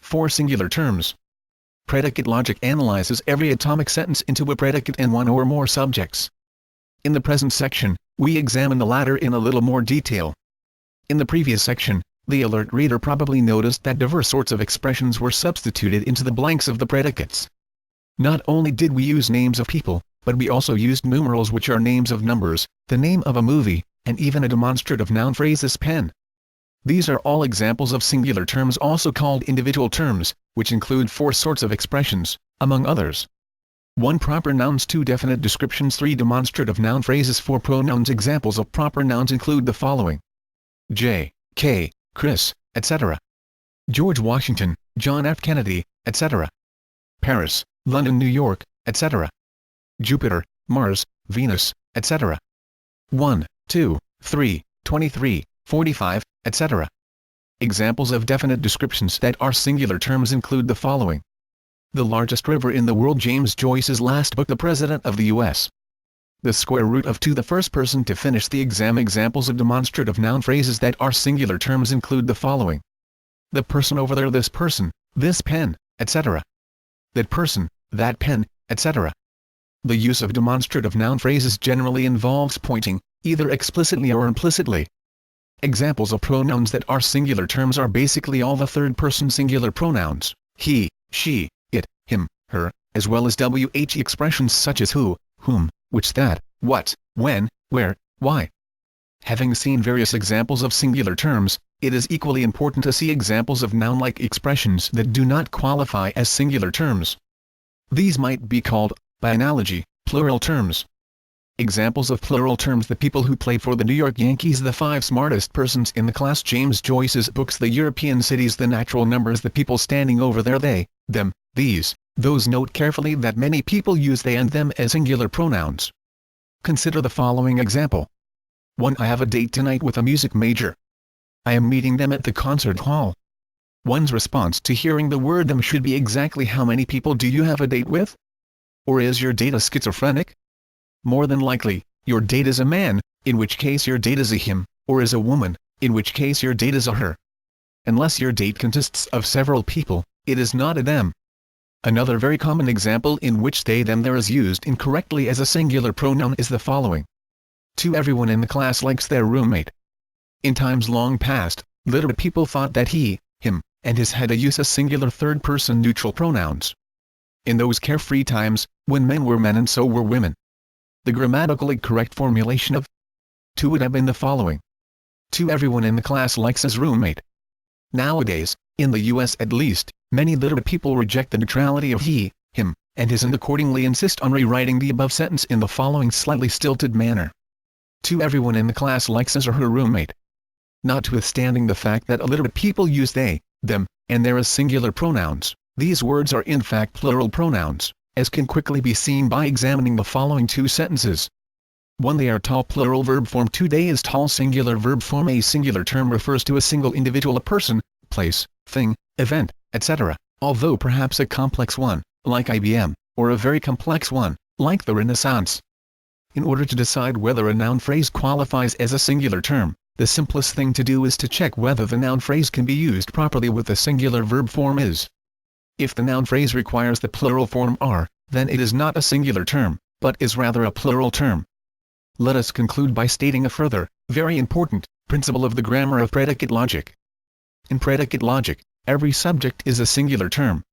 4 singular terms. Predicate logic analyzes every atomic sentence into a predicate and one or more subjects. In the present section, we examine the latter in a little more detail. In the previous section, the alert reader probably noticed that diverse sorts of expressions were substituted into the blanks of the predicates. Not only did we use names of people, but we also used numerals, which are names of numbers, the name of a movie, and even a demonstrative noun phrase as pen. These are all examples of singular terms, also called individual terms, which include 4 sorts of expressions, among others. 1 proper nouns, 2 definite descriptions, 3 demonstrative noun phrases, 4 pronouns. Examples of proper nouns include the following: J, K, Chris, etc. George Washington, John F. Kennedy, etc. Paris, London, New York, etc. Jupiter, Mars, Venus, etc. 1, 2, 3, 23, 45, etc. Examples of definite descriptions that are singular terms include the following: the largest river in the world, James Joyce's last book, The President of the U.S. The square root of 2. The first person to finish the exam. Examples of demonstrative noun phrases that are singular terms include the following: the person over there, this person, this pen, etc. That person, that pen, etc. The use of demonstrative noun phrases generally involves pointing, either explicitly or implicitly. Examples of pronouns that are singular terms are basically all the third-person singular pronouns, he, she, it, him, her, as well as wh expressions such as who, whom, which, that, what, when, where, why. Having seen various examples of singular terms, it is equally important to see examples of noun-like expressions that do not qualify as singular terms. These might be called, by analogy, plural terms. Examples of plural terms: the people who play for the New York Yankees, the 5 smartest persons in the class, James Joyce's books, the European cities, the natural numbers, the people standing over there, they, them, these, those. Note carefully that many people use they and them as singular pronouns. Consider the following example. 1. I have a date tonight with a music major. I am meeting them at the concert hall. One's response to hearing the word them should be exactly: how many people do you have a date with? Or is your date a schizophrenic? More than likely, your date is a man, in which case your date is a him, or is a woman, in which case your date is a her. Unless your date consists of several people, it is not a them. Another very common example in which they them there is used incorrectly as a singular pronoun is the following: 2. Everyone in the class likes their roommate. In times long past, literate people thought that he, him, and his had to use a singular third-person neutral pronouns. In those carefree times, when men were men and so were women, the grammatically correct formulation of 2 would have been the following: 2. Everyone in the class likes his roommate. Nowadays, in the U.S. at least, many literate people reject the neutrality of he, him, and his and accordingly insist on rewriting the above sentence in the following slightly stilted manner: 2. Everyone in the class likes his or her roommate. Notwithstanding the fact that illiterate people use they, them, and their as singular pronouns, these words are in fact plural pronouns, as can quickly be seen by examining the following 2 sentences. 1. They are tall, plural verb form. 2. They is tall, singular verb form. A singular term refers to a single individual, a person, place, thing, event, etc., although perhaps a complex one, like IBM, or a very complex one, like the Renaissance. In order to decide whether a noun phrase qualifies as a singular term, the simplest thing to do is to check whether the noun phrase can be used properly with the singular verb form is. If the noun phrase requires the plural form are, then it is not a singular term, but is rather a plural term. Let us conclude by stating a further, very important, principle of the grammar of predicate logic. In predicate logic, every subject is a singular term,